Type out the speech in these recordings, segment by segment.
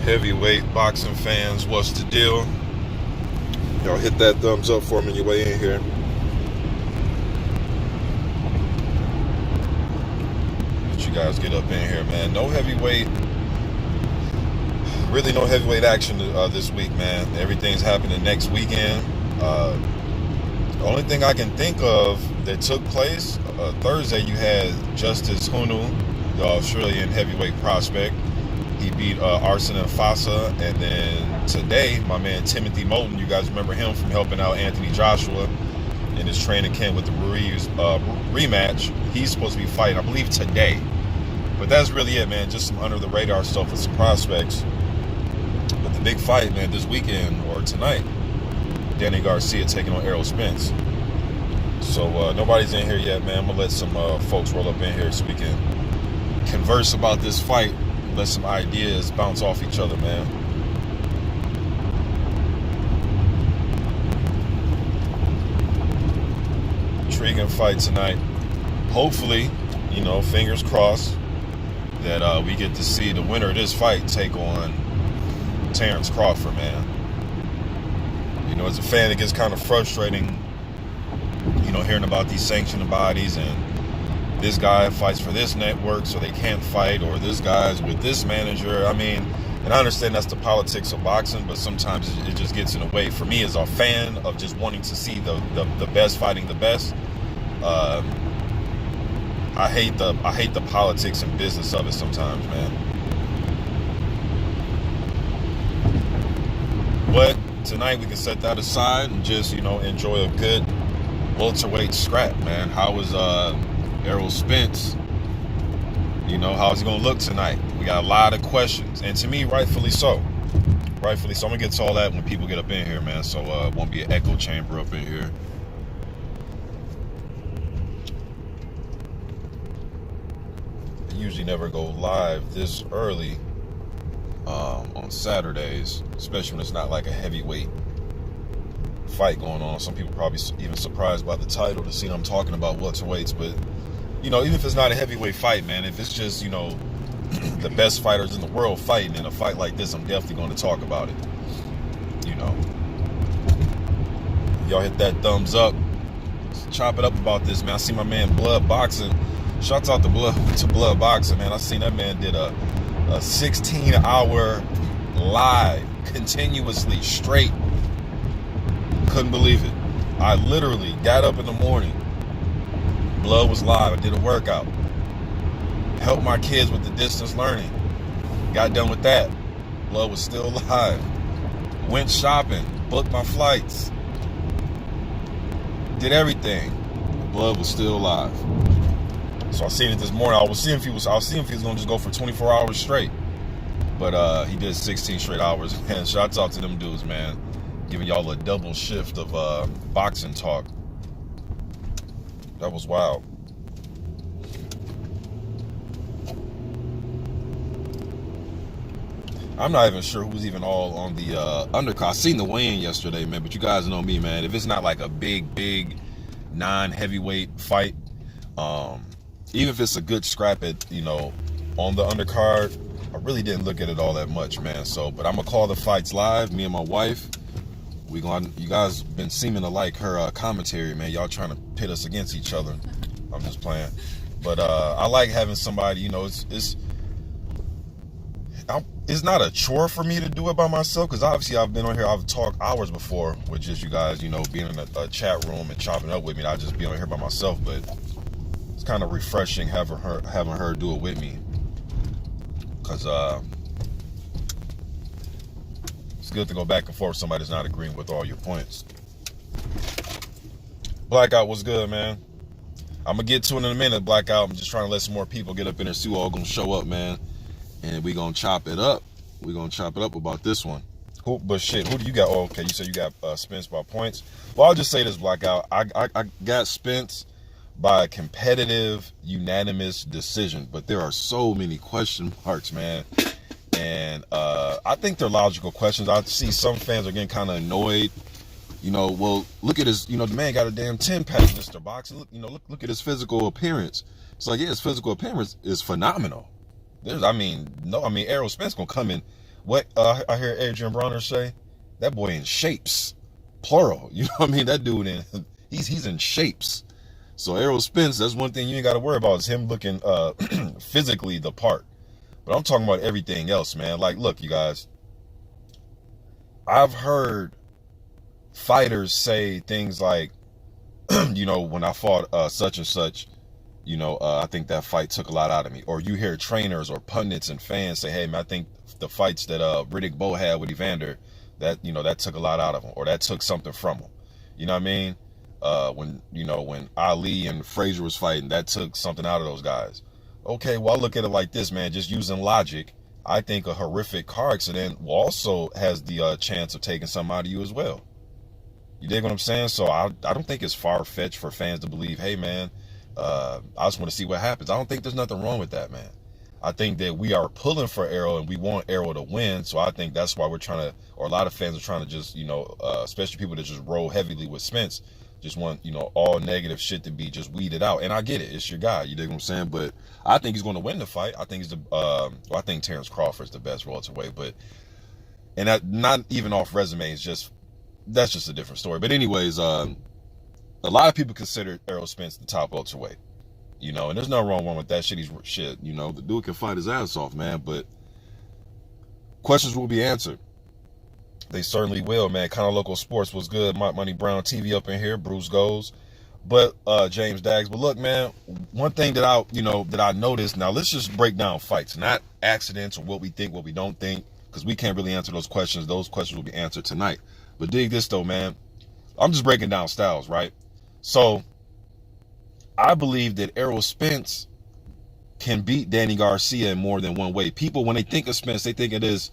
Heavyweight boxing fans, what's the deal? Y'all hit that thumbs up for me on your way in here. Let you guys get up in here, man. Really no heavyweight action this week, man. Everything's happening next weekend. The only thing I can think of that took place, Thursday you had Justice Hunu, the Australian heavyweight prospect. He beat Arsen and Fasa. And then today, my man Timothy Moulton, you guys remember him from helping out Anthony Joshua in his training camp with the Ruiz rematch. He's supposed to be fighting, I believe, today. But that's really it, man. Just some under-the-radar stuff with some prospects. But the big fight, man, this weekend or tonight, Danny Garcia taking on Errol Spence. So nobody's in here yet, man. I'm going to let some folks roll up in here so we can converse about this fight. Let some ideas bounce off each other, man. Intriguing fight tonight. Hopefully, fingers crossed that we get to see the winner of this fight take on Terrence Crawford, man. As a fan, it gets kind of frustrating, hearing about these sanctioning bodies and this guy fights for this network so they can't fight, or this guy's with this manager. And I understand that's the politics of boxing, but sometimes it just gets in the way. For me, as a fan of just wanting to see the best fighting the best, I hate the politics and business of it sometimes, man. But tonight we can set that aside and just enjoy a good welterweight scrap, man. How was Errol Spence? How's he gonna look tonight? We got a lot of questions, and to me, rightfully so. I'm gonna get to all that when people get up in here, man. So it won't be an echo chamber up in here. I usually never go live this early on Saturdays, especially when it's not like a heavyweight fight going on. Some people probably even surprised by the title to see them talking about welterweights, but even if it's not a heavyweight fight, man, if it's just the best fighters in the world fighting in a fight like this, I'm definitely going to talk about it. Y'all hit that thumbs up. Let's chop it up about this, man. I see my man Blood Boxing. Shouts out to Blood Boxing, man. I seen that man did a 16-hour live continuously straight. Couldn't believe it. I literally got up in the morning. Blood was live. I did a workout. Helped my kids with the distance learning. Got done with that. Blood was still live. Went shopping. Booked my flights. Did everything. Blood was still live. So I seen it this morning. I was seeing if he was gonna just go for 24 hours straight. But he did 16 straight hours. Man, shouts out to them dudes, man. Giving y'all a double shift of boxing talk. That was wild. I'm not even sure who's even all on the undercard. I seen the weigh-in yesterday, man, but you guys know me, man. If it's not like a big non-heavyweight fight, even if it's a good scrap at, on the undercard, I really didn't look at it all that much, man. But I'm gonna call the fights live. Me and my wife. You guys been seeming to like her commentary, man. Y'all trying to pit us against each other. I'm just playing, but I like having somebody. It's not a chore for me to do it by myself, because obviously I've been on here. I've talked hours before with just you guys, being in a chat room and chopping up with me. I'll just be on here by myself, but it's kind of refreshing having her do it with me, because it's good to go back and forth with somebody that's not agreeing with all your points. Blackout, what's good, man? I'm going to get to it in a minute, Blackout. I'm just trying to let some more people get up in there, see who all going to show up, man. And we going to chop it up. We're going to chop it up about this one. Who do you got? Oh, okay, you said you got Spence by points. Well, I'll just say this, Blackout. I got Spence by a competitive, unanimous decision. But there are so many question marks, man. And I think they're logical questions. I see some fans are getting kind of annoyed. Well, look at his, the man got a damn 10-pack, Mr. Boxing. Look at his physical appearance. It's like, yeah, his physical appearance is phenomenal. Errol Spence gonna come in What I hear Adrian Bronner say, that boy in shapes, plural. You know what I mean? That dude he's in shapes. So Errol Spence, that's one thing you ain't got to worry about is him looking physically the part. But I'm talking about everything else, man. Like, look, you guys, I've heard fighters say things like, you know, when I fought such and such, you know, I think that fight took a lot out of me. Or you hear trainers or pundits and fans say, hey, man, I think the fights that Riddick Bowe had with Evander, that, you know, that took a lot out of him, or that took something from him. You know what I mean? When Ali and Frazier was fighting, that took something out of those guys. Okay, well, I look at it like this, man, just using logic. I think a horrific car accident also has the chance of taking something out of you as well. You dig what I'm saying? So I don't think it's far-fetched for fans to believe, hey, man, I just want to see what happens. I don't think there's nothing wrong with that, man. I think that we are pulling for Errol and we want Errol to win. So I think that's why we're trying to, or a lot of fans are trying to just, you know, especially people that just roll heavily with Spence, just want, you know, all negative shit to be just weeded out. And I get it. It's your guy. You dig what I'm saying? But I think he's going to win the fight. I think I think Terrence Crawford's the best welterweight, but, and that not even off resume, it's just, that's just a different story. But anyways, a lot of people consider Errol Spence the top welterweight, you know, and there's nothing wrong with that shit. You know, the dude can fight his ass off, man, but questions will be answered. They certainly will, man. Kind of Local Sports was good. Money Brown TV up in here. Bruce goes. But James Daggs. But look, man, one thing that I noticed. Now let's just break down fights, not accidents or what we think, what we don't think, because we can't really answer those questions. Those questions will be answered tonight. But dig this though, man. I'm just breaking down styles, right? So I believe that Errol Spence can beat Danny Garcia in more than one way. People, when they think of Spence, they think it is,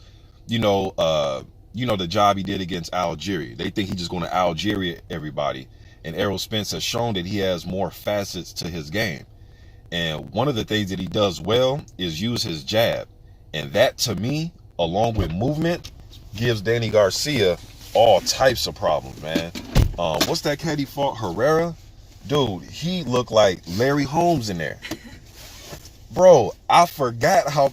the job he did against Algeria. They think he's just going to Algeria everybody. And Errol Spence has shown that he has more facets to his game. And one of the things that he does well is use his jab. And that, to me, along with movement, gives Danny Garcia all types of problems, man. What's that cat he fought? Herrera? Dude, he looked like Larry Holmes in there. Bro, I forgot how...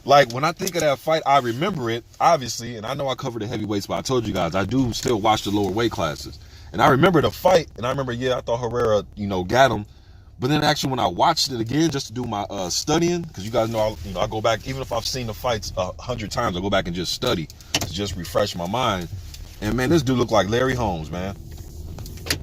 Like, when I think of that fight, I remember it, obviously, and I know I covered the heavyweights, but I told you guys, I do still watch the lower weight classes. And I remember the fight, and I remember, I thought Herrera, got him. But then actually, when I watched it again, just to do my studying, because you guys know, I go back, even if I've seen the fights 100 times, I go back and just study to just refresh my mind. And man, this dude looked like Larry Holmes, man.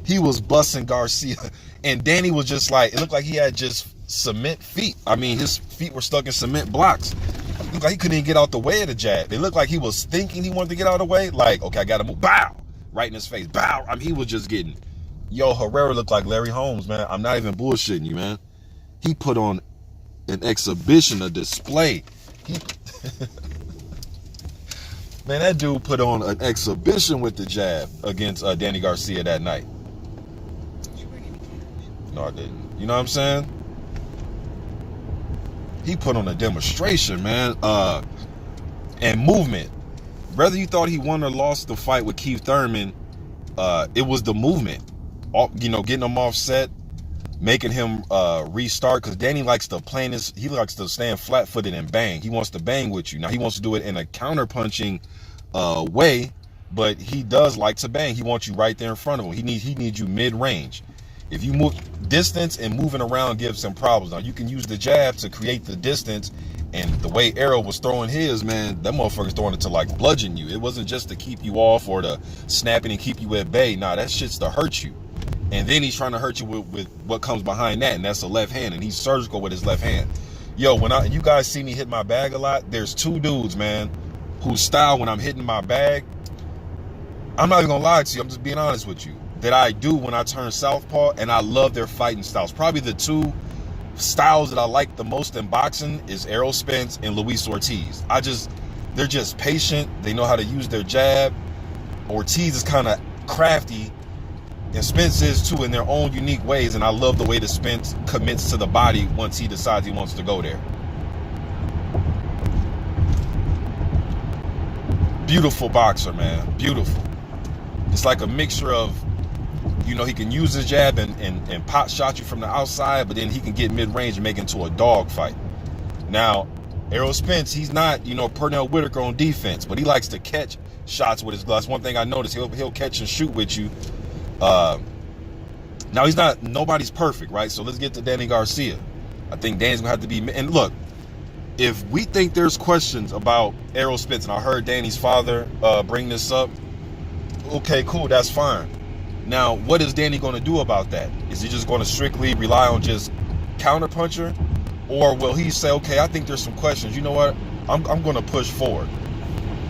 He was busting Garcia, and Danny was just like, it looked like he had just cement feet. I mean, his feet were stuck in cement blocks. It looked like he couldn't even get out the way of the jab. It looked like he was thinking he wanted to get out of the way. Like, okay, I got to move. Bow! Right in his face. Bow! I mean, he was just getting... Yo, Herrera looked like Larry Holmes, man. I'm not even bullshitting you, man. He put on an exhibition, a display. Man, that dude put on an exhibition with the jab against Danny Garcia that night. No, I didn't. You know what I'm saying? He put on a demonstration, man, and movement. Whether you thought he won or lost the fight with Keith Thurman, it was the movement. Getting him offset, making him restart, because Danny likes to he likes to stand flat-footed and bang. He wants to bang with you. Now, he wants to do it in a counter-punching way, but he does like to bang. He wants you right there in front of him. He needs you mid-range. If you move distance and moving around gives him problems. Now, you can use the jab to create the distance, and the way Errol was throwing his, man, that motherfucker's throwing it to like bludgeon you. It wasn't just to keep you off or to snap it and keep you at bay. Nah, that shit's to hurt you. And then he's trying to hurt you with what comes behind that, and that's the left hand, and he's surgical with his left hand. Yo, you guys see me hit my bag a lot, there's two dudes, man, whose style when I'm hitting my bag, I'm not even gonna lie to you, I'm just being honest with you, that I do when I turn southpaw, and I love their fighting styles. Probably the two styles that I like the most in boxing is Errol Spence and Luis Ortiz. They're just patient, they know how to use their jab. Ortiz is kind of crafty, and Spence is too, in their own unique ways, and I love the way that Spence commits to the body once he decides he wants to go there. Beautiful boxer, man. Beautiful. It's like a mixture of, he can use his jab and pot shot you from the outside, but then he can get mid-range and make it into a dog fight. Now, Errol Spence, he's not, Pernell Whitaker on defense, but he likes to catch shots with his gloves. One thing I noticed, he'll catch and shoot with you. Now nobody's perfect, right? So let's get to Danny Garcia. I think Danny's gonna have to be, and look, if we think there's questions about Errol Spence, and I heard Danny's father bring this up, okay, cool, that's fine. Now, what is Danny going to do about that? Is he just going to strictly rely on just counterpuncher? Or will he say, okay, I think there's some questions. You know what? I'm going to push forward.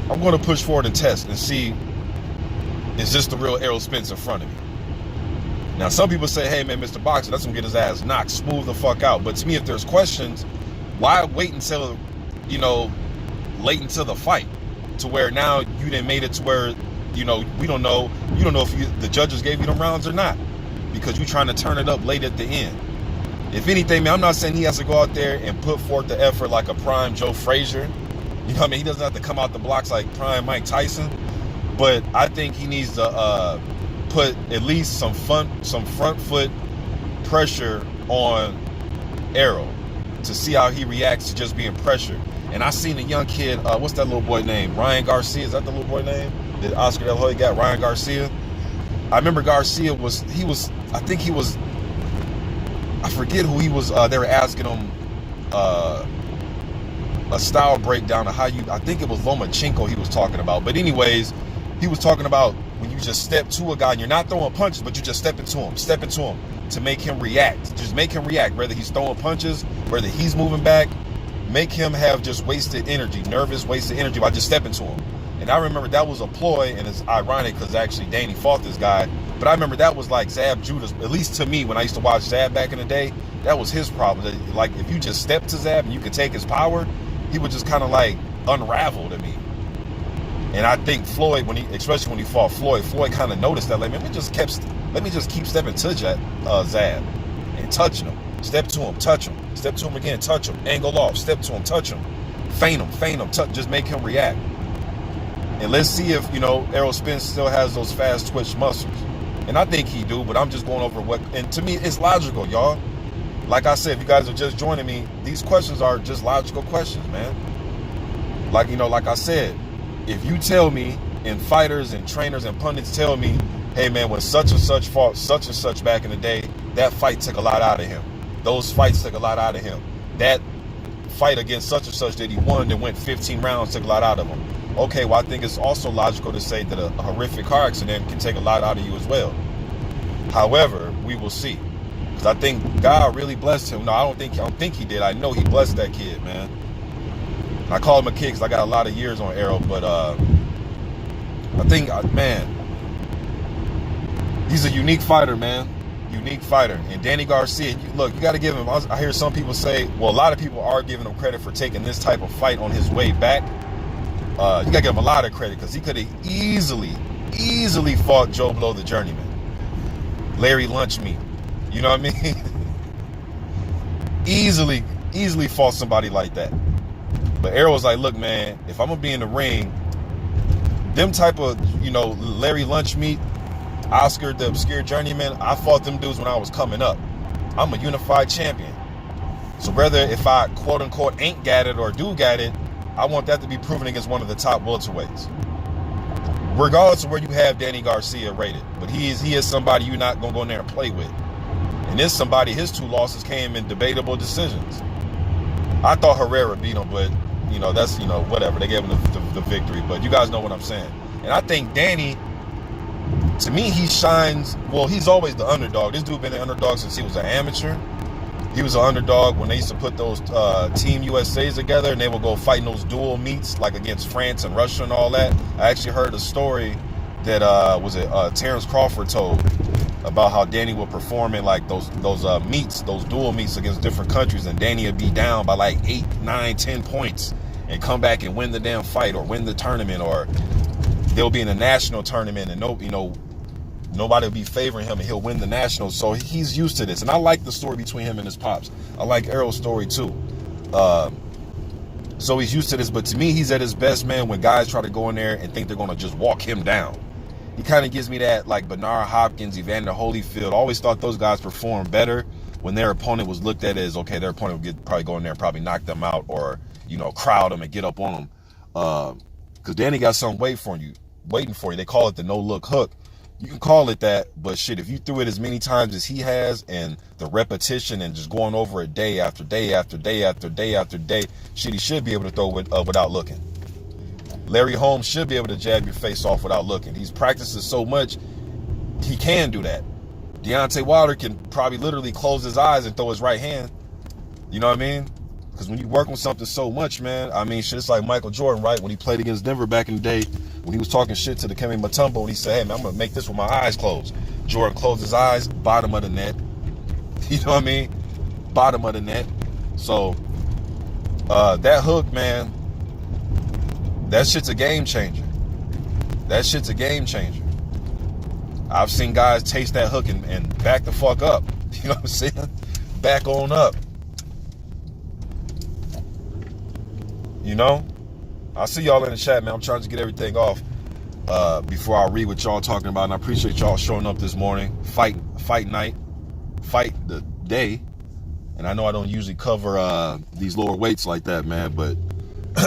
I'm going to push forward and test and see, is this the real Errol Spence in front of me? Now, some people say, hey, man, Mr. Boxer, that's going to get his ass knocked smooth the fuck out. But to me, if there's questions, why wait until, late into the fight to where now you didn't made it to where, we don't know. You don't know if the judges gave you them rounds or not because you're trying to turn it up late at the end. If anything, man, I'm not saying he has to go out there and put forth the effort like a prime Joe Frazier. You know what I mean? He doesn't have to come out the blocks like prime Mike Tyson. But I think he needs to put at least some front foot pressure on Errol to see how he reacts to just being pressured. And I seen a young kid, what's that little boy name? Ryan Garcia, is that the little boy name? That Oscar De La Hoya got, Ryan Garcia? I remember Garcia I forget who he was, they were asking him a style breakdown of how I think it was Lomachenko he was talking about. But anyways, he was talking about when you just step to a guy and you're not throwing punches, but you just step into him to make him react. Just make him react, whether he's throwing punches, whether he's moving back, make him have just wasted energy, nervous, wasted energy by just stepping to him. And I remember that was a ploy, and it's ironic because actually Danny fought this guy. But I remember that was like Zab Judah's, at least to me, when I used to watch Zab back in the day, that was his problem. Like, if you just step to Zab and you could take his power, he would just kind of like unravel to me. And I think Floyd, especially when he fought Floyd kind of noticed that, like, man, let me just keep stepping to Zab and touching him. Step to him, touch him. Step to him again, touch him. Angle off, step to him, touch him. Feint him, just make him react. And let's see if, Errol Spence still has those fast twitch muscles. And I think he do, but I'm just going over and to me, it's logical, y'all. Like I said, if you guys are just joining me, these questions are just logical questions, man. Like I said, if you tell me, and fighters and trainers and pundits tell me, hey man, when such and such fought such and such back in the day, that fight took a lot out of him. Those fights took a lot out of him. That fight against such and such that he won that went 15 rounds took a lot out of him. Okay, well, I think it's also logical to say that a horrific car accident can take a lot out of you as well. However, we will see. Because I think God really blessed him. No, I don't think he did. I know he blessed that kid, man. I call him a kid because I got a lot of years on Errol, but I think, man, he's a unique fighter, man. Unique fighter. And Danny Garcia, look, you got to give him, I hear some people say, well, a lot of people are giving him credit for taking this type of fight on his way back. You got to give him a lot of credit because he could have easily fought Joe Blow, the journeyman. Larry Lunchmeat. You know what I mean? Easily fought somebody like that. But Errol was like, look, man, if I'm going to be in the ring, them type of, Larry Lunchmeat, Oscar, the obscure journeyman, I fought them dudes when I was coming up. I'm a unified champion. So whether if I, quote unquote, ain't got it or do got it, I want that to be proven against one of the top welterweights. Regardless of where you have Danny Garcia rated. But he is somebody you're not going to go in there and play with. And this somebody, his 2 losses came in debatable decisions. I thought Herrera beat him, but, that's, whatever. They gave him the victory. But you guys know what I'm saying. And I think Danny, to me, he shines, well, he's always the underdog. This dude been an underdog since he was an amateur. He was an underdog when they used to put those Team USAs together and they would go fighting those dual meets like against France and Russia and all that. I actually heard a story that Terrence Crawford told about how Danny would perform in like those meets, those dual meets against different countries, and Danny would be down by like 8, 9, 10 points and come back and win the damn fight or win the tournament, or they'll be in a national tournament and nobody will be favoring him and he'll win the nationals. So he's used to this. And I like the story between him and his pops. I like Errol's story too. So he's used to this. But to me, he's at his best, man, when guys try to go in there and think they're going to just walk him down. He kind of gives me that, like Bernard Hopkins, Evander Holyfield. I always thought those guys performed better when their opponent was looked at as, okay, their opponent would probably go in there and probably knock them out or, crowd them and get up on them. Because Danny got something waiting for you. They call it the no-look hook. You can call it that, but shit, if you threw it as many times as he has and the repetition and just going over it day after day after day after day after day, shit, he should be able to throw it without looking. Larry Holmes should be able to jab your face off without looking. He's practices so much, he can do that. Deontay Wilder can probably literally close his eyes and throw his right hand. You know what I mean? Because when you work on something so much, man, I mean, shit, it's like Michael Jordan, right? When he played against Denver back in the day, when he was talking shit to the Kemi Mutombo, and he said, hey, man, I'm going to make this with my eyes closed. Jordan closed his eyes, bottom of the net. You know what I mean? Bottom of the net. So, that hook, man, that shit's a game changer. That shit's a game changer. I've seen guys taste that hook and back the fuck up. You know what I'm saying? Back on up. You know? I see y'all in the chat, man. I'm trying to get everything off before I read what y'all talking about. And I appreciate y'all showing up this morning. Fight night. Fight the day. And I know I don't usually cover these lower weights like that, man. But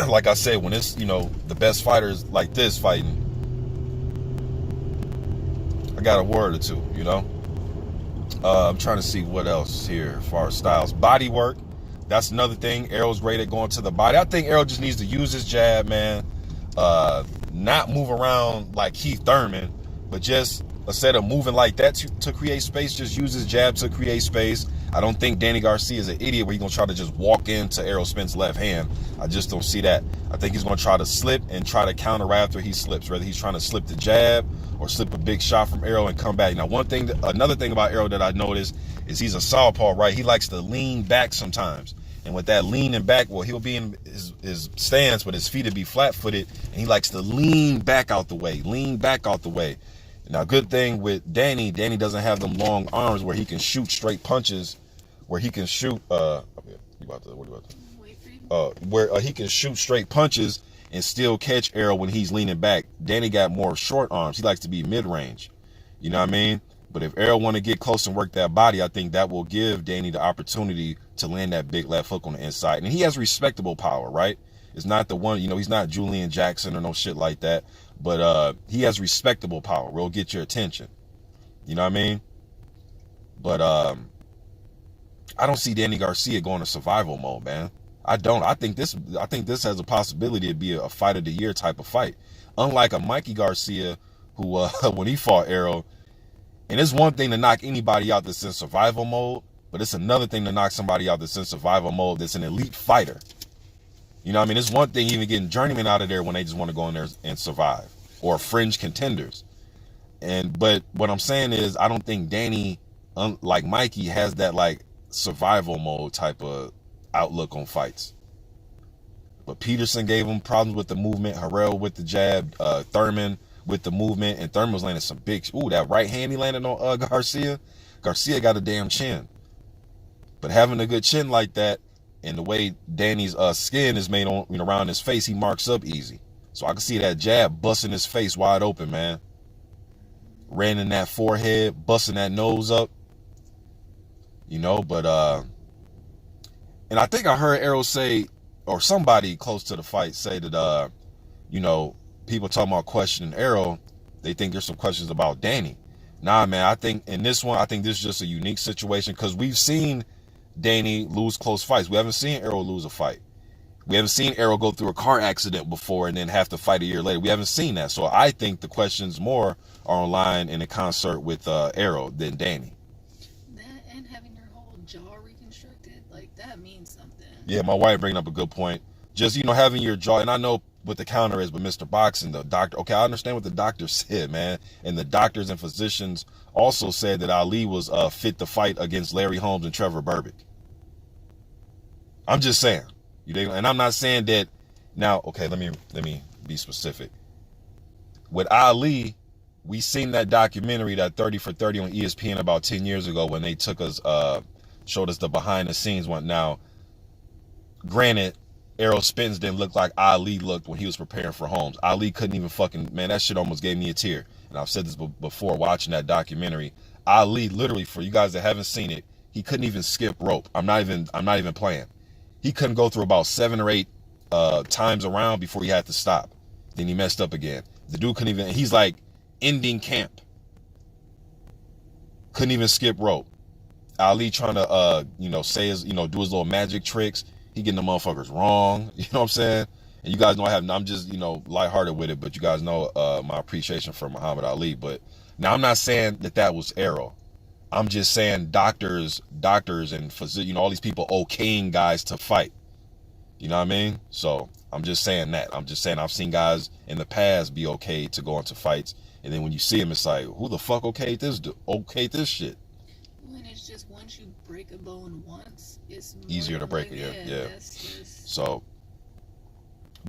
like I said, when it's, the best fighters like this fighting, I got a word or two, I'm trying to see what else here as far as styles. Body work. That's another thing. Errol's great at going to the body. I think Errol just needs to use his jab, man. Not move around like Keith Thurman, but just instead of moving like that to create space, just use his jab to create space. I don't think Danny Garcia is an idiot where he's going to try to just walk into Errol Spence's left hand. I just don't see that. I think he's going to try to slip and try to counter after he slips, whether he's trying to slip the jab or slip a big shot from Errol and come back. Now, another thing about Errol that I noticed is he's a southpaw, right? He likes to lean back sometimes. And with that leaning back, well, he'll be in his stance, but his feet will be flat-footed, and he likes to lean back out the way. Now, good thing with Danny doesn't have them long arms where he can shoot straight punches, where he can shoot, where he can shoot straight punches and still catch Errol when he's leaning back. Danny got more short arms. He likes to be mid-range. You know what I mean? But if Errol want to get close and work that body, I think that will give Danny the opportunity to land that big left hook on the inside. And he has respectable power, right? It's not the one, he's not Julian Jackson or no shit like that. But he has respectable power. Will get your attention. You know what I mean? But I don't see Danny Garcia going to survival mode, man. I don't. I think this has a possibility to be a fight of the year type of fight. Unlike a Mikey Garcia, who when he fought Errol, and it's one thing to knock anybody out that's in survival mode, but it's another thing to knock somebody out that's in survival mode that's an elite fighter. You know what I mean? It's one thing even getting journeymen out of there when they just want to go in there and survive, or fringe contenders. But what I'm saying is, I don't think Danny, like Mikey, has that like survival mode type of outlook on fights. But Peterson gave him problems with the movement, Errol with the jab, Thurman with the movement, and Thurman was landing some big, that right hand he landed on Garcia. Garcia got a damn chin. But having a good chin like that, and the way Danny's skin is made on around his face, he marks up easy. So I can see that jab busting his face wide open, man. Ran in that forehead, busting that nose up. But and I think I heard Errol say, or somebody close to the fight say that people talking about questioning Errol, they think there's some questions about Danny. Nah, man, I think in this one, this is just a unique situation because we've seen Danny lose close fights. We haven't seen Errol lose a fight. We haven't seen Errol go through a car accident before and then have to fight a year later. We haven't seen that. So I think the questions more are online in a concert with Errol than Danny. That and having your whole jaw reconstructed, like that means something. Yeah, my wife bringing up a good point. Just, having your jaw, and I know what the counter is, but Mr. Boxing, the doctor, okay, I understand what the doctor said, man. And the doctors and physicians also said that Ali was fit to fight against Larry Holmes and Trevor Berbick. I'm just saying. And I'm not saying that now, okay, let me be specific. With Ali, we seen that documentary, that 30 for 30 on ESPN about 10 years ago when they took us, showed us the behind the scenes one. Now, granted, Errol Spence didn't look like Ali looked when he was preparing for Holmes. Ali couldn't even man, that shit almost gave me a tear. And I've said this before watching that documentary. Ali, literally, for you guys that haven't seen it, he couldn't even skip rope. I'm not even playing. He couldn't go through about 7 or 8 times around before he had to stop. Then he messed up again. The dude couldn't even, he's like ending camp. Couldn't even skip rope. Ali trying to, say his, do his little magic tricks. He getting the motherfuckers wrong. You know what I'm saying? And you guys know I'm just, lighthearted with it, but you guys know my appreciation for Muhammad Ali. But now I'm not saying that was Errol. I'm just saying doctors and physicians, all these people okaying guys to fight. You know what I mean? So I'm just saying that. I'm just saying I've seen guys in the past be okay to go into fights. And then when you see them, it's like, who the fuck okayed this shit? When it's just once you break a bone once, it's easier to break it. Yeah. Just... So,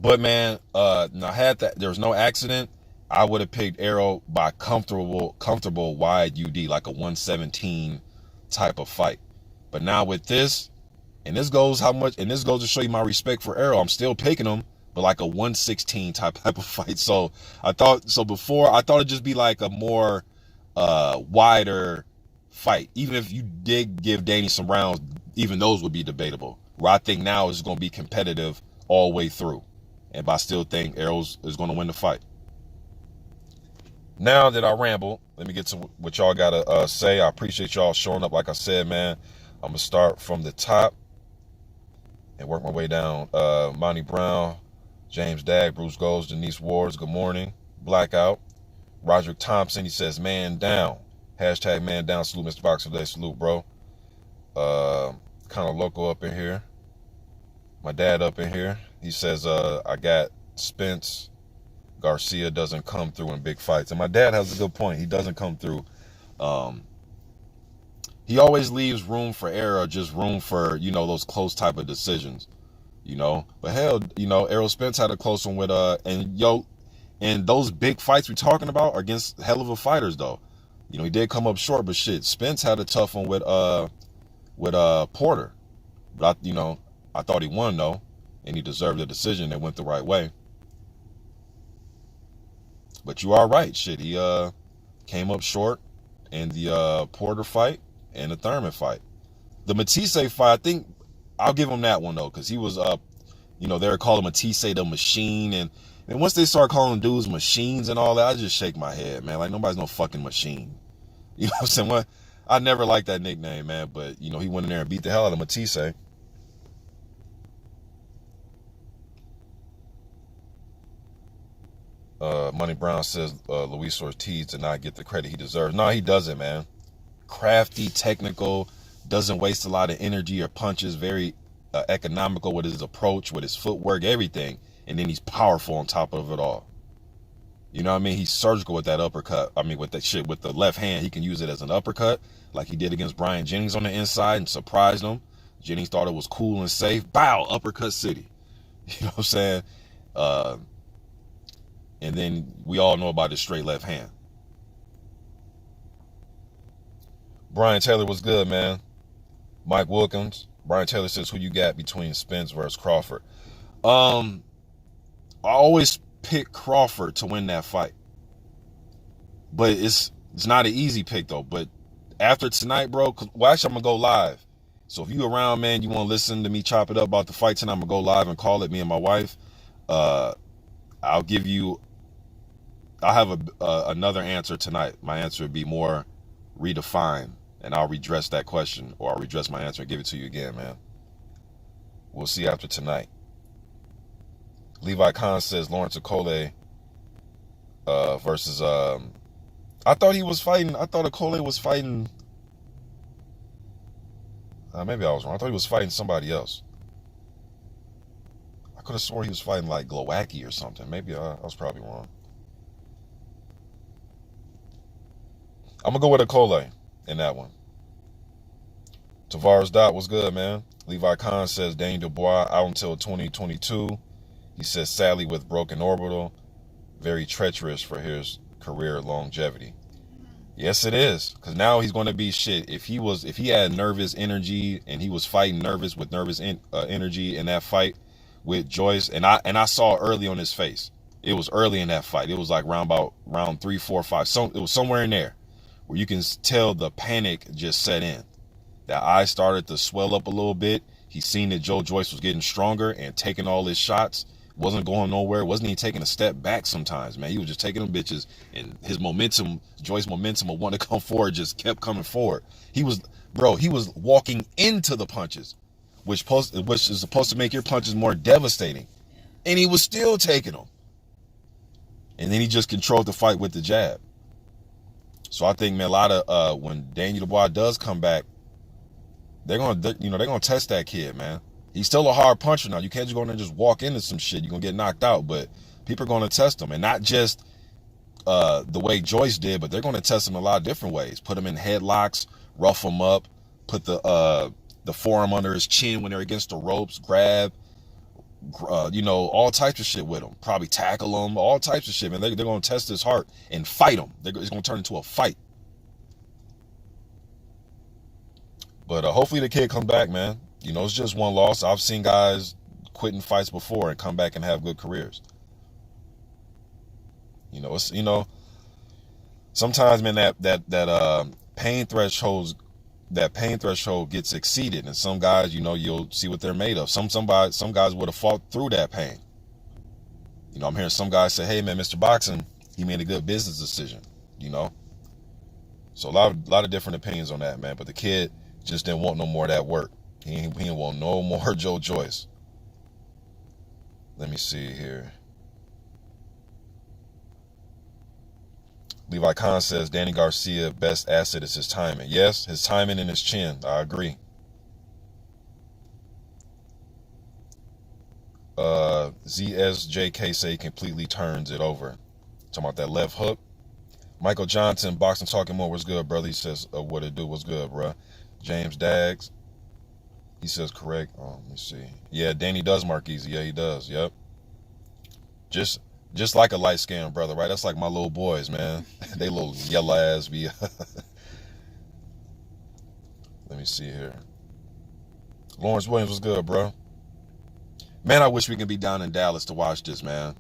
but man, there was no accident, I would have picked Errol by comfortable wide UD, like a 117 type of fight. But now with this, and this goes to show you my respect for Errol, I'm still picking him, but like a 116 type of fight. So before I thought it'd just be like a more wider fight. Even if you did give Danny some rounds, even those would be debatable. Where I think now is going to be competitive all the way through. And I still think Errol is going to win the fight. Now that I ramble, let me get to what y'all got to say. I appreciate y'all showing up. Like I said, man, I'm going to start from the top and work my way down. Monty Brown, James Dagg, Bruce Goes, Denise Wards, good morning. Blackout. Roderick Thompson, he says, man down. Hashtag man down. Salute, Mr. Boxer Day. Salute, bro. Kind of local up in here. My dad up in here. He says, I got Spence. Garcia doesn't come through in big fights. And my dad has a good point. He doesn't come through. He always leaves room for error, just room for, those close type of decisions, But hell, Errol Spence had a close one with, and those big fights we're talking about are against hell of a fighters, though. He did come up short, but shit, Spence had a tough one with Porter. But, I thought he won, though, and he deserved a decision that went the right way. But you are right, shit. He came up short in the Porter fight and the Thurman fight. The Matisse fight, I think I'll give him that one, though, because he was up, they were calling Matisse the machine. And once they start calling dudes machines and all that, I just shake my head, man. Like, nobody's no fucking machine. You know what I'm saying? Well, I never liked that nickname, man. But, he went in there and beat the hell out of Matisse. Money Brown says Luis Ortiz did not get the credit he deserves. No, he doesn't, man. Crafty, technical, doesn't waste a lot of energy or punches, very economical with his approach, with his footwork, everything. And then he's powerful on top of it all. You know what I mean? He's surgical with that uppercut. I mean, with that shit, with the left hand, he can use it as an uppercut, like he did against Brian Jennings on the inside and surprised him. Jennings thought it was cool and safe. Bow, uppercut city. You know what I'm saying? And then we all know about his straight left hand. Brian Taylor was good, man. Mike Wilkins. Brian Taylor says, who you got between Spence versus Crawford? I always pick Crawford to win that fight. But it's not an easy pick, though. But after tonight, bro, well, actually, I'm going to go live. So if you around, man, you want to listen to me chop it up about the fight tonight, I'm going to go live and call it, me and my wife. I'll have another answer tonight. My answer would be more redefined, and I'll redress that question, or I'll redress my answer and give it to you again, man. We'll see after tonight. Levi Khan says Lawrence Okole versus I thought Okole was fighting maybe I was wrong. I thought he was fighting somebody else. I could have sworn he was fighting like Glowacki or something. Maybe I was probably wrong. I'm going to go with Okole in that one. Tavares Dot was good, man. Levi Khan says Daniel Dubois out until 2022. He says, sadly, with broken orbital, very treacherous for his career longevity. Yes, it is. Because now he's going to be shit. If he had nervous energy and he was fighting nervous with nervous energy in that fight with Joyce, and I saw early on his face. It was early in that fight. It was like round 3, 4, 5. So it was somewhere in there where you can tell the panic just set in. That eye started to swell up a little bit. He seen that Joe Joyce was getting stronger and taking all his shots. Wasn't going nowhere. Wasn't even taking a step back sometimes, man. He was just taking them bitches, and his momentum, Joyce's momentum of wanting to come forward just kept coming forward. He was walking into the punches, which is supposed to make your punches more devastating. And he was still taking them. And then he just controlled the fight with the jab. So I think, man, a lot of when Daniel Dubois does come back, they're gonna test that kid, man. He's still a hard puncher now. You can't just go in there and just walk into some shit. You're gonna get knocked out. But people are gonna test him, and not just the way Joyce did, but they're gonna test him a lot of different ways. Put him in headlocks, rough him up, put the forearm under his chin when they're against the ropes, grab, all types of shit with him. Probably tackle him, all types of shit, man. They're gonna test his heart and fight him. It's gonna turn into a fight. But hopefully the kid comes back, man. It's just one loss. I've seen guys quitting fights before and come back and have good careers. Sometimes, man, that pain threshold gets exceeded, and some guys, you'll see what they're made of. Some guys would have fought through that pain. I'm hearing some guys say, "Hey, man, Mr. Boxing, he made a good business decision." So a lot of different opinions on that, man. But the kid just didn't want no more of that work. He didn't want no more Joe Joyce. Let me see here. Levi Khan says Danny Garcia best asset is his timing. Yes, his timing and his chin. I agree. ZSJK say he completely turns it over. Talking about that left hook. Michael Johnson, Boxing Talking More, what's good, brother? He says, what it do, what's good, bro? James Daggs, he says correct. Let me see. Yeah, Danny does mark easy. Yeah, he does. Yep. Just like a light skinned brother, right? That's like my little boys, man. They little yellow ass be. Let me see here. Lawrence Williams was good, bro. Man, I wish we could be down in Dallas to watch this, man.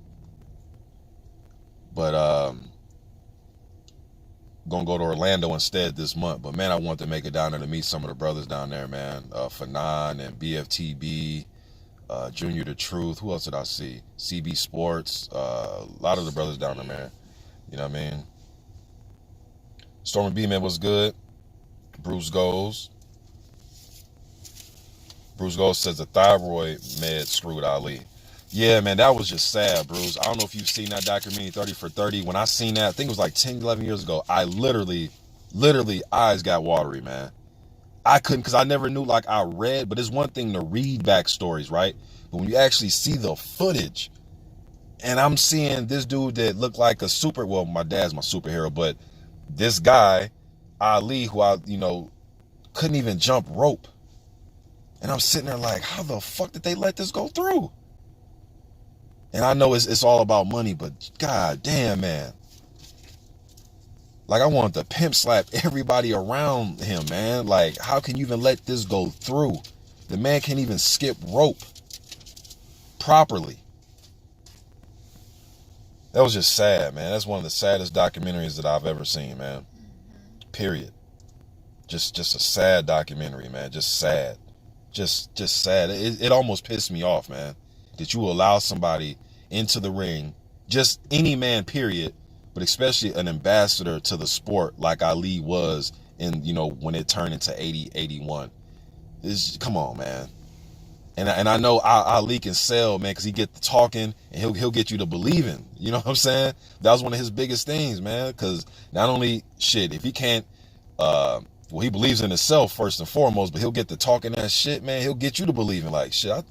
But gonna go to Orlando instead this month. But man, I want to make it down there to meet some of the brothers down there, man. Fanon and BFTB, Junior the Truth. Who else did I see? CB Sports. A lot of the brothers down there, man. You know what I mean? Stormy B, man, was good. Bruce Goes says the thyroid med screwed Ali. Yeah, man, that was just sad, Bruce. I don't know if you've seen that documentary 30 for 30. When I seen that, I think it was like 10, 11 years ago, I literally, eyes got watery, man. I couldn't, because I never knew, like, I read, but it's one thing to read backstories, right? But when you actually see the footage, and I'm seeing this dude that looked like my dad's my superhero, but this guy, Ali, who couldn't even jump rope. And I'm sitting there like, how the fuck did they let this go through? And I know it's all about money, but god damn, man. Like, I wanted to pimp slap everybody around him, man. Like, how can you even let this go through? The man can't even skip rope properly. That was just sad, man. That's one of the saddest documentaries that I've ever seen, man. Period. Just a sad documentary, man. Just sad. Just sad. It almost pissed me off, man. That you allow somebody into the ring, just any man, period, but especially an ambassador to the sport like Ali was in, when it turned into 80, 81. Come on, man. And I know Ali can sell, man, because he get to talking and he'll get you to believing. You know what I'm saying? That was one of his biggest things, man, because not only, if he can't, he believes in himself first and foremost, but he'll get to talking that shit, man. He'll get you to believing, like, shit,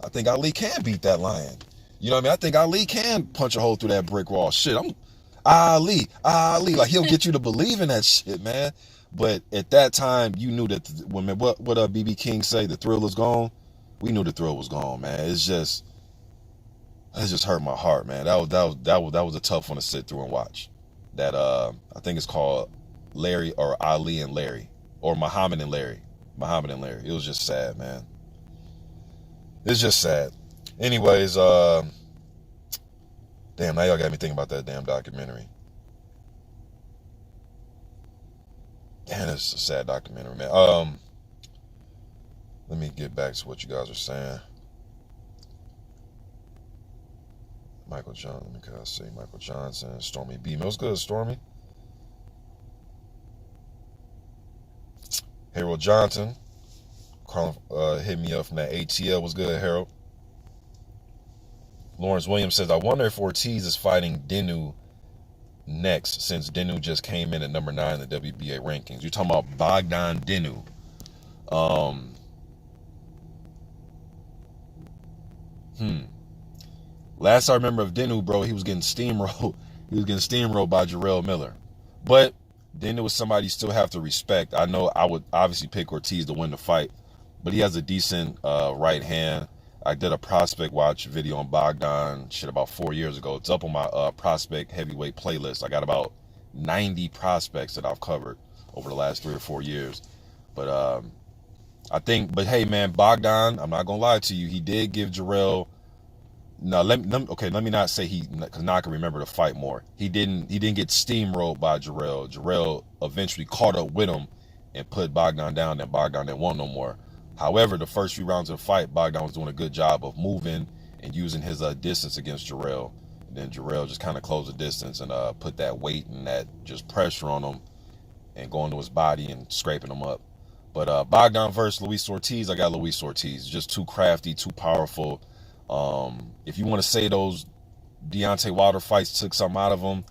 I think Ali can beat that lion. You know what I mean? I think Ali can punch a hole through that brick wall. Shit, I'm Ali. Like, he'll get you to believe in that shit, man. But at that time, you knew that what BB King say, the thrill is gone. We knew the thrill was gone, man. It just hurt my heart, man. That was a tough one to sit through and watch. That I think it's called Larry or Ali and Larry, or Muhammad and Larry. It was just sad, man. It's just sad. Anyways, damn, now y'all got me thinking about that damn documentary. Damn, it's a sad documentary, man. Let me get back to what you guys are saying. Michael Johnson, let me say Michael Johnson, Stormy B. What's good, Stormy? Harold Johnson, hit me up from that ATL. What's good, Harold? Lawrence Williams says, I wonder if Ortiz is fighting Dinu next, since Dinu just came in at number 9 in the WBA rankings. You're talking about Bogdan Dinu. Last I remember of Dinu, bro, he was getting steamrolled. He was getting steamrolled by Jarrell Miller. But Dinu was somebody you still have to respect. I know I would obviously pick Ortiz to win the fight, but he has a decent right hand. I did a prospect watch video on Bogdan about 4 years ago. It's up on my prospect heavyweight playlist. I got about 90 prospects that I've covered over the last 3 or 4 years. But I think, but hey, man, Bogdan, I'm not going to lie to you. He did give Jarrell, no, let me not say he, because now I can remember the fight more. He didn't get steamrolled by Jarrell. Jarrell eventually caught up with him and put Bogdan down, and Bogdan didn't want no more. However, the first few rounds of the fight, Bogdan was doing a good job of moving and using his distance against Jarrell. And then Jarrell just kind of closed the distance and put that weight and that just pressure on him and going to his body and scraping him up. But Bogdan versus Luis Ortiz, I got Luis Ortiz. Just too crafty, too powerful. If you want to say those Deontay Wilder fights took something out of him,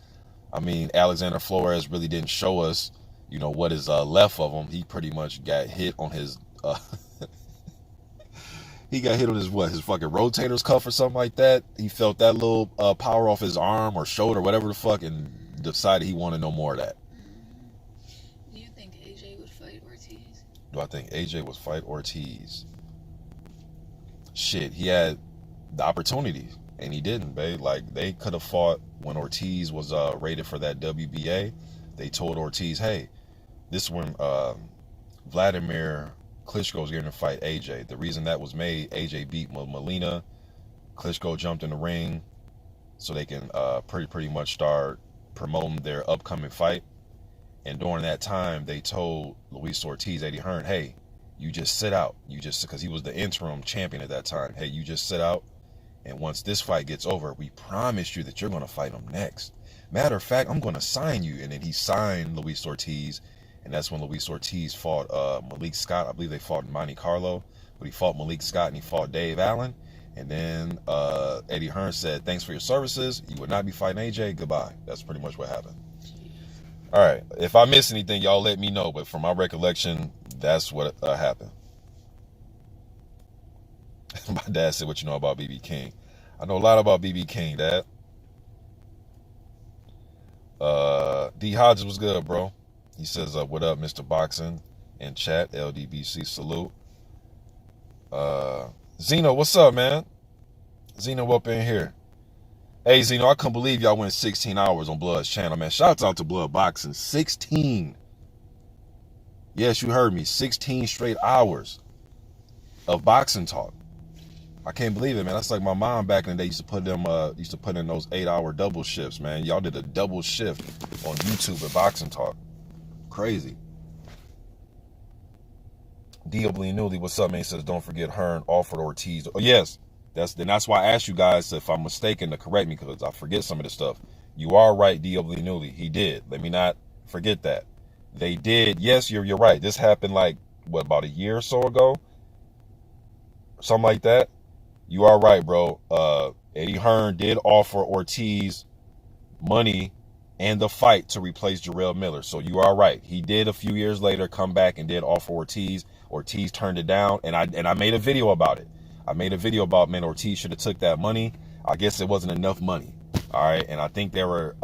I mean, Alexander Flores really didn't show us, what is left of him. He pretty much got hit on his... he got hit on his fucking rotator's cuff or something like that. He felt that little power off his arm or shoulder, whatever the fuck, and decided he wanted no more of that. Do you think AJ would fight Ortiz? Do I think AJ would fight Ortiz? Shit, he had the opportunity and he didn't, babe. Like, they could have fought when Ortiz was rated for that WBA. They told Ortiz, hey, this is when Vladimir Klitschko was going to fight AJ. The reason that was made, AJ beat Molina. Klitschko jumped in the ring so they can pretty much start promoting their upcoming fight. And during that time, they told Luis Ortiz, Eddie Hearn, hey, you just sit out. Because he was the interim champion at that time. Hey, you just sit out. And once this fight gets over, we promise you that you're going to fight him next. Matter of fact, I'm going to sign you. And then he signed Luis Ortiz. And that's when Luis Ortiz fought Malik Scott. I believe they fought in Monte Carlo. But he fought Malik Scott and he fought Dave Allen. And then Eddie Hearn said, thanks for your services. You would not be fighting AJ. Goodbye. That's pretty much what happened. All right. If I miss anything, y'all let me know. But from my recollection, that's what happened. My dad said, what you know about BB King? I know a lot about BB King, Dad. D. Hodges was good, bro. He says, what up, Mr. Boxing? In chat, LDBC salute. Zeno, what's up, man? Zeno up in here. Hey, Zeno, I couldn't believe y'all went 16 hours on Blood's channel, man. Shouts out to Blood Boxing. 16. Yes, you heard me. 16 straight hours of boxing talk. I can't believe it, man. That's like my mom back in the day used to put in those 8-hour double shifts, man. Y'all did a double shift on YouTube at Boxing Talk. Crazy. Newly, what's up, man? He says, don't forget Hearn offered Ortiz. Oh, yes. That's why I asked you guys if I'm mistaken to correct me, because I forget some of this stuff. You are right, Newly. He did. Let me not forget that. They did. Yes, you're right. This happened like, about a year or so ago? Something like that. You are right, bro. Eddie Hearn did offer Ortiz money and the fight to replace Jarrell Miller. So you are right. He did a few years later come back and did offer Ortiz. Ortiz turned it down, and I made a video about it. I made a video about, man, Ortiz should have took that money. I guess it wasn't enough money. All right, and I think they were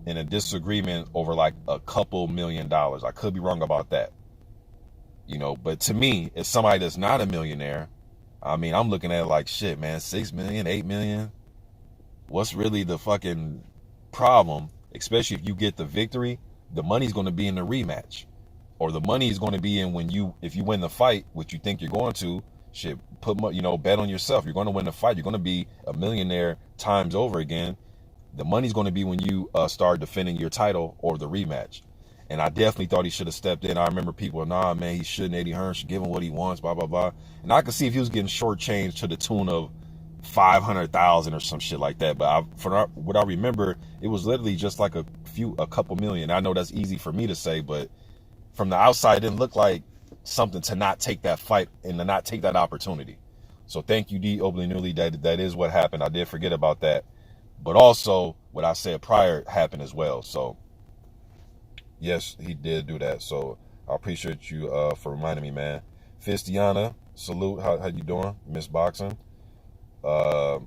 in a disagreement over like a couple $1 million. I could be wrong about that. But to me, as somebody that's not a millionaire, I mean, I'm looking at it like, shit, man, 6 million, 8 million. What's really the fucking problem? Especially if you get the victory, the money's going to be in the rematch, or the money is going to be in if you win the fight, which you think you're going to. Shit, bet on yourself. You're going to win the fight. You're going to be a millionaire times over again. The money's going to be when you start defending your title or the rematch. And I definitely thought he should have stepped in. I remember people, nah, man, he shouldn't. Eddie Hearn should give him what he wants, blah, blah, blah. And I could see if he was getting shortchanged to the tune of 500,000 or some shit like that. But for what I remember, it was literally just like a couple million. I know that's easy for me to say, but from the outside, it didn't look like something to not take that fight and to not take that opportunity. So thank you, D. Oblinuli. That is what happened. I did forget about that. But also, what I said prior happened as well. So, yes, he did do that. So, I appreciate you for reminding me, man. Fistiana, salute. How you doing? Miss Boxing. Let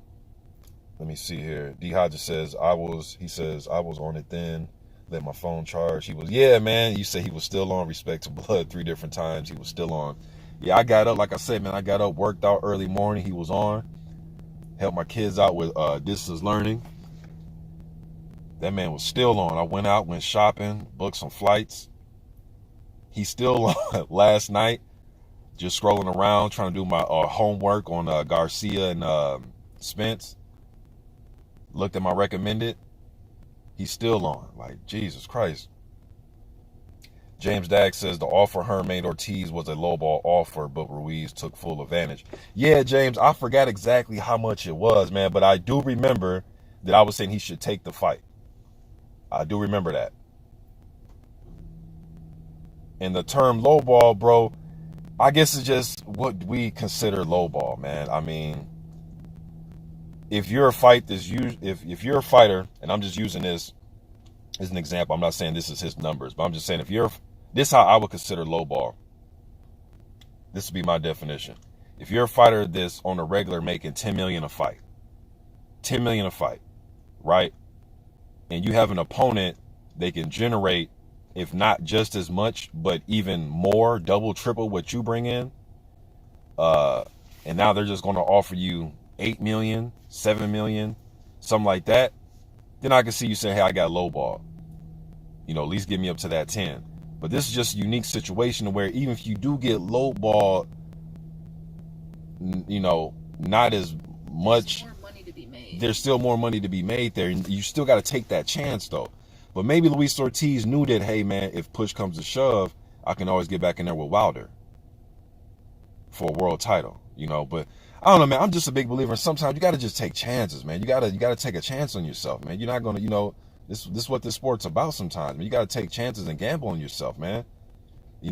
me see here. D. Hodges says, I was on it then. Let my phone charge. He was, yeah, man. You said he was still on Respect to Blood 3 different times. He was still on. Yeah, I got up, like I said, man, I got up, worked out early morning. He was on. Helped my kids out with distance learning. That man was still on. I went out, went shopping, booked some flights. He's still on. Last night, just scrolling around, trying to do my homework on Garcia and Spence. Looked at my recommended. He's still on. Like, Jesus Christ. James Dag says the offer Hearn made Ortiz was a lowball offer, but Ruiz took full advantage. Yeah, James, I forgot exactly how much it was, man, but I do remember that I was saying he should take the fight. I do remember that. And the term lowball, bro, I guess it's just what we consider lowball, man. I mean, if you're a if you're a fighter, and I'm just using this as an example, I'm not saying this is his numbers, but I'm just saying this is how I would consider lowball. This would be my definition. If you're a fighter that's on a regular making $10 million a fight, right? And you have an opponent that can generate, if not just as much, but even more, double, triple what you bring in. And now they're just going to offer you 8 million, 7 million, something like that. Then I can see you saying, hey, I got lowball. At least get me up to that 10. But this is just a unique situation where even if you do get lowball, not as much, more money to be made. There's still more money to be made there. And you still got to take that chance, though. But maybe Luis Ortiz knew that, hey, man, if push comes to shove, I can always get back in there with Wilder for a world title, But I don't know, man. I'm just a big believer in sometimes you got to just take chances, man. You got to take a chance on yourself, man. You're not going to, this is what this sport's about sometimes. Man. You got to take chances and gamble on yourself, man.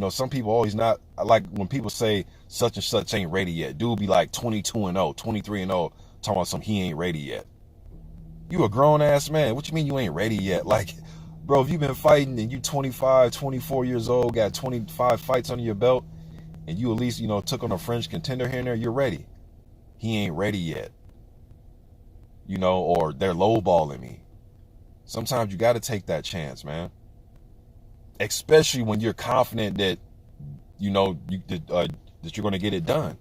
Some people always not, like when people say such and such ain't ready yet. Dude be like 22-0, 23-0, talking about some he ain't ready yet. You a grown ass man. What you mean you ain't ready yet? Like, bro, if you've been fighting and you 25, 24 years old, got 25 fights under your belt, and you at least, took on a fringe contender here and there, you're ready. He ain't ready yet. Or they're lowballing me. Sometimes you got to take that chance, man. Especially when you're confident that, that you're going to get it done.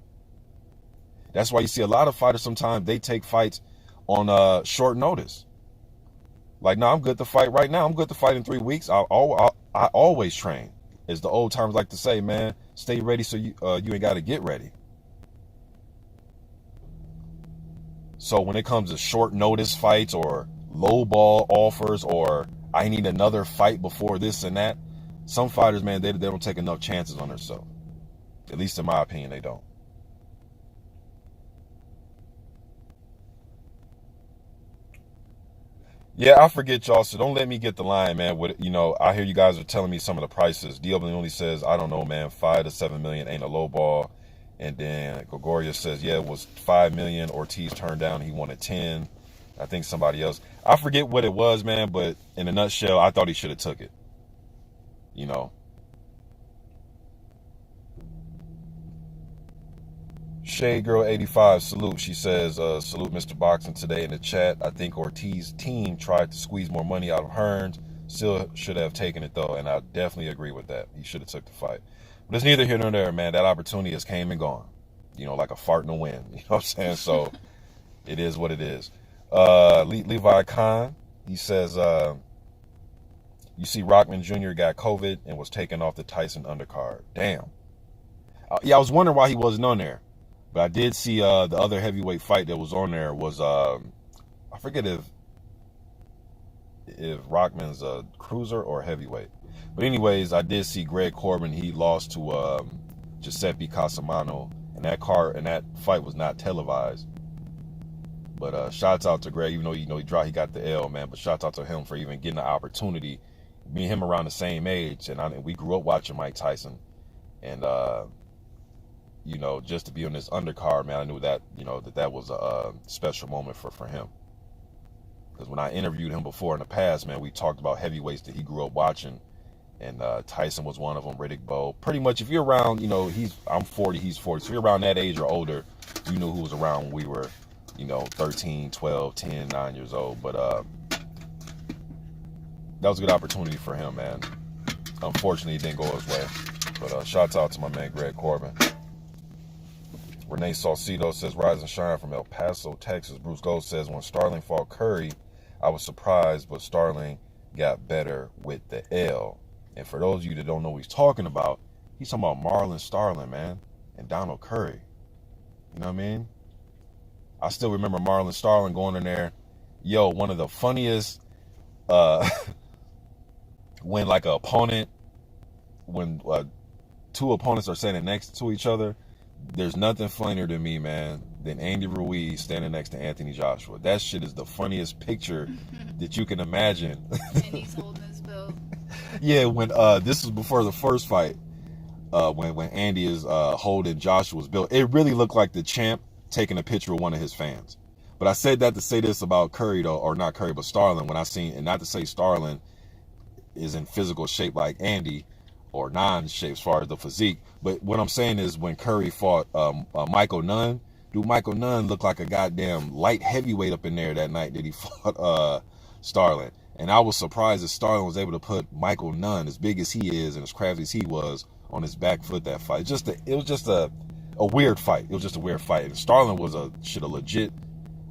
That's why you see a lot of fighters sometimes they take fights on short notice. Like, no, I'm good to fight right now. I'm good to fight in 3 weeks. I always train. As the old timers like to say, man, stay ready so you ain't got to get ready. So when it comes to short notice fights or low ball offers or I need another fight before this and that, some fighters, man, they don't take enough chances on themselves. At least in my opinion, they don't. Yeah, I forget y'all, so don't let me get the line, man. I hear you guys are telling me some of the prices. DW only says, I don't know, man, 5 to 7 million ain't a low ball. And then Gregoria says, yeah, it was 5 million. Ortiz turned down, he wanted 10. I think somebody else. I forget what it was, man, but in a nutshell, I thought he should have took it. Shade Girl 85, salute. She says, salute Mr. Boxing today in the chat. I think Ortiz's team tried to squeeze more money out of Hearns. Still should have taken it, though, and I definitely agree with that. He should have took the fight. But it's neither here nor there, man. That opportunity has came and gone. Like a fart in the wind. You know what I'm saying? So it is what it is. Levi Khan, he says, you see Rockman Jr. got COVID and was taken off the Tyson undercard. Damn. Yeah, I was wondering why he wasn't on there. But I did see the other heavyweight fight that was on there was, I forget if Rockman's a cruiser or heavyweight. But anyways, I did see Greg Corbin. He lost to Giuseppe Casamano, and that fight was not televised. But shouts out to Greg, even though he got the L, man. But shouts out to him for even getting the opportunity. Me and him around the same age, and we grew up watching Mike Tyson, and just to be on this undercard, man, I knew that that was a special moment for him. Because when I interviewed him before in the past, man, we talked about heavyweights that he grew up watching, and Tyson was one of them. Riddick Bowe. Pretty much, if you're around, I'm 40, he's 40, so if you're around that age or older, you knew who was around when we were, 13, 12, 10, 9 years old. But that was a good opportunity for him, man. Unfortunately, it didn't go his way. But shouts out to my man Greg Corbin. Renee Salcido says, Rise and Shine from El Paso, Texas. Bruce Gold says, when Starling fought Curry, I was surprised, but Starling got better with the L. And for those of you that don't know what he's talking about Marlon Starling, man, and Donald Curry. You know what I mean? I still remember Marlon Starling going in there. Yo, one of the funniest, when two opponents are standing next to each other, there's nothing funnier to me, man, than Andy Ruiz standing next to Anthony Joshua. That shit is the funniest picture that you can imagine. And he's holding his belt. Yeah, when this was before the first fight, when Andy is holding Joshua's belt, it really looked like the champ taking a picture with one of his fans. But I said that to say this about Curry, though, or not Curry, but Starling. When I seen, and not to say Starling is in physical shape like Andy, or non-shape as far as the physique, but what I'm saying is when Curry fought Michael Nunn, dude, Michael Nunn looked like a goddamn light heavyweight up in there that night that he fought Starling. And I was surprised that Starling was able to put Michael Nunn, as big as he is and as crafty as he was, on his back foot that fight. It was just a weird fight. It was just a weird fight. And Starling was a legit.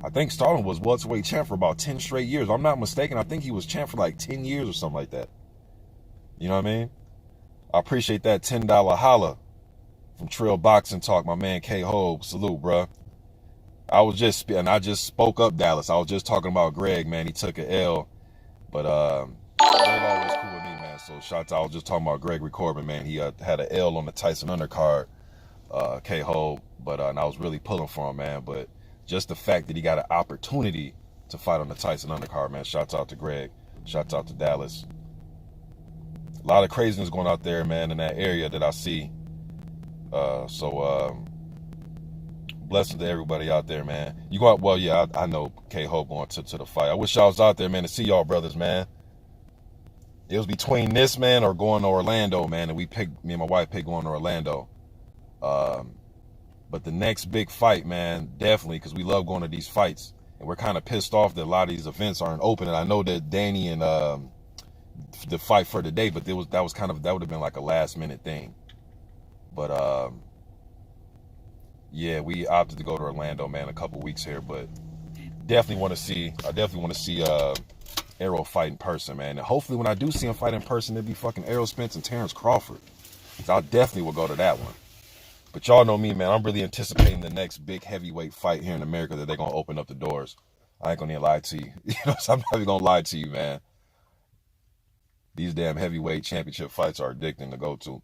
I think Starling was welterweight champ for about 10 straight years. If I'm not mistaken, I think he was champ for like 10 years or something like that. You know what I mean? I appreciate that $10 holla from Trill Boxing Talk, my man K Hope. Salute, bruh. I just spoke up Dallas. I was just talking about Greg, man. He took an L. But Greg always cool with me, man. So shout out. I was just talking about Gregory Corbin, man. He had an L on the Tyson undercard, K-Ho. But and I was really pulling for him, man. But just the fact that he got an opportunity to fight on the Tyson undercard, man. Shouts out to Greg. Shouts out to Dallas. A lot of craziness going out there, man, in that area that I see. Blessings to everybody out there, man. You go out, well, yeah, I know K-Hope going to the fight. I wish I was out there, man, to see y'all brothers, man. It was between this, man, or going to Orlando, man, and me and my wife picked going to Orlando. But the next big fight, man, definitely, because we love going to these fights, and we're kind of pissed off that a lot of these events aren't open. And I know that Danny and the fight for today, but that would have been like a last minute thing. But yeah, we opted to go to Orlando, man, a couple weeks here, but definitely want to see Errol fight in person, man. And hopefully when I do see him fight in person, it'll be fucking Errol Spence and Terrence Crawford. So I definitely will go to that one. But y'all know me, man. I'm really anticipating the next big heavyweight fight here in America that they're going to open up the doors. I ain't going to even lie to you. So I'm not even going to lie to you, man. These damn heavyweight championship fights are addicting to go to.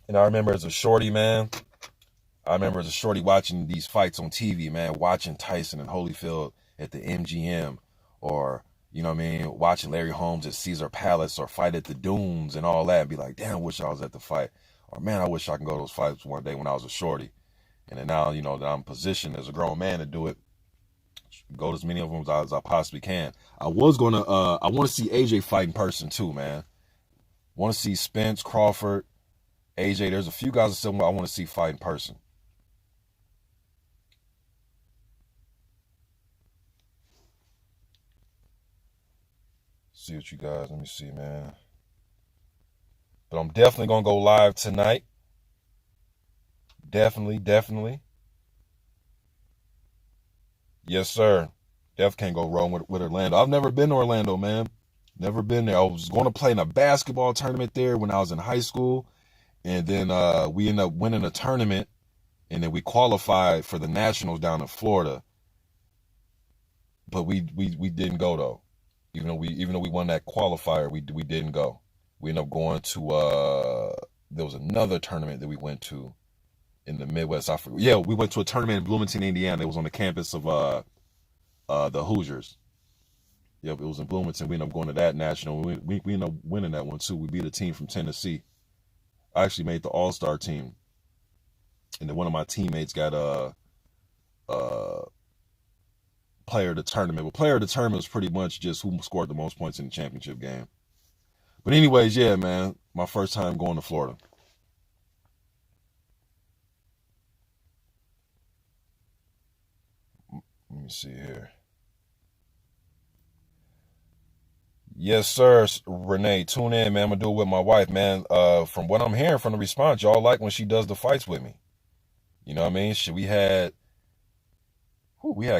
And I remember as a shorty, man, watching these fights on TV, man, watching Tyson and Holyfield at the MGM, or, you know what I mean, watching Larry Holmes at Caesar Palace, or fight at the Dunes and all that, and be like, damn, I wish I was at the fight. Or, man, I wish I can go to those fights one day when I was a shorty. And then now, that I'm positioned as a grown man to do it, go to as many of them as I possibly can. I want to see AJ fight in person too, man. Want to see Spence, Crawford, AJ. There's a few guys that I want to see fight in person. See what you guys, let me see, man. But I'm definitely going to go live tonight. Definitely. Yes, sir. Can't go wrong with Orlando. I've never been to Orlando, man. Never been there. I was going to play in a basketball tournament there when I was in high school. And then we ended up winning a tournament. And then we qualified for the Nationals down in Florida. But we didn't go, though. Even though we won that qualifier, we didn't go. We ended up going to there was another tournament that we went to in the Midwest. I forget. Yeah, we went to a tournament in Bloomington, Indiana. It was on the campus of the Hoosiers. Yep, it was in Bloomington. We ended up going to that national. We ended up winning that one too. We beat a team from Tennessee. I actually made the All-Star team, and then one of my teammates got player of the tournament. But player of the tournament was pretty much just who scored the most points in the championship game. But anyways, yeah, man, my first time going to Florida. Let me see here. Yes, sir, Renee. Tune in, man. I'm gonna do it with my wife, man. From what I'm hearing from the response, y'all like when she does the fights with me. You know what I mean? We had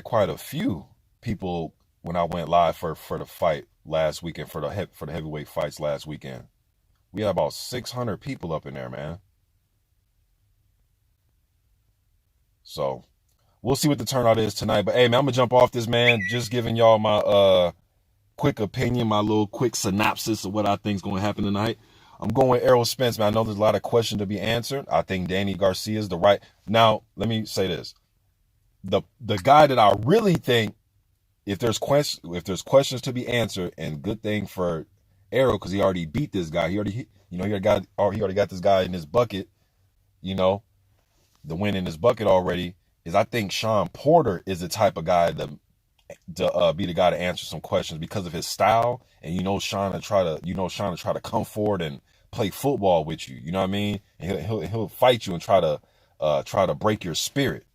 quite a few people when I went live for the fight last weekend for the heavyweight fights last weekend. We had about 600 people up in there, man. So we'll see what the turnout is tonight. But hey, man, I'm gonna jump off this, man. Just giving y'all my quick opinion, my little quick synopsis of what I think is going to happen tonight. I'm going with Errol Spence, man. I know there's a lot of questions to be answered. I think Danny Garcia is the right. Now, let me say this. The guy that I really think, if there's questions to be answered, and good thing for Errol, because he already beat this guy. He already got this guy in his bucket, the win in his bucket already, is I think Sean Porter is the type of guy to be the guy to answer some questions because of his style, and Sean to try to come forward and play football with you. You know what I mean? And he'll fight you and try to break your spirit.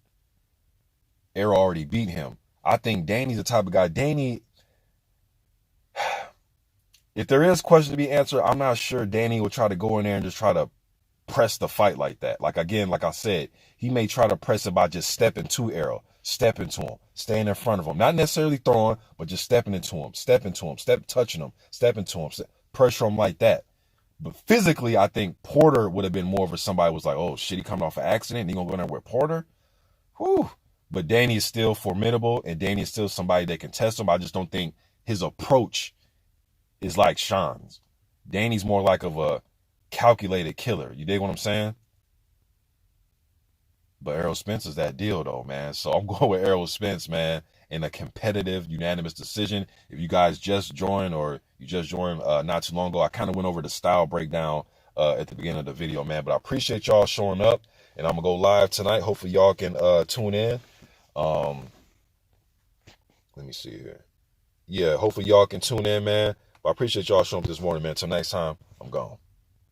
Errol already beat him. I think Danny's the type of guy. Danny, if there is questions to be answered, I'm not sure Danny will try to go in there and just try to press the fight like that. Like I said, he may try to press it by just stepping to Errol. Step into him, staying in front of him, not necessarily throwing, but just stepping into him, touching him, stepping to him, pressure him like that. But physically, I think Porter would have been more of somebody was like, oh shit, he coming off an accident, and he gonna go in there with Porter. Whew. But Danny is still formidable, and Danny is still somebody that can test him. I just don't think his approach is like Sean's. Danny's more like of a calculated killer. You dig what I'm saying? But Errol Spence is that deal, though, man. So I'm going with Errol Spence, man, in a competitive, unanimous decision. If you guys just joined not too long ago, I kind of went over the style breakdown at the beginning of the video, man. But I appreciate y'all showing up, and I'm going to go live tonight. Hopefully y'all can tune in. Let me see here. Yeah, hopefully y'all can tune in, man. But I appreciate y'all showing up this morning, man. Till next time, I'm gone.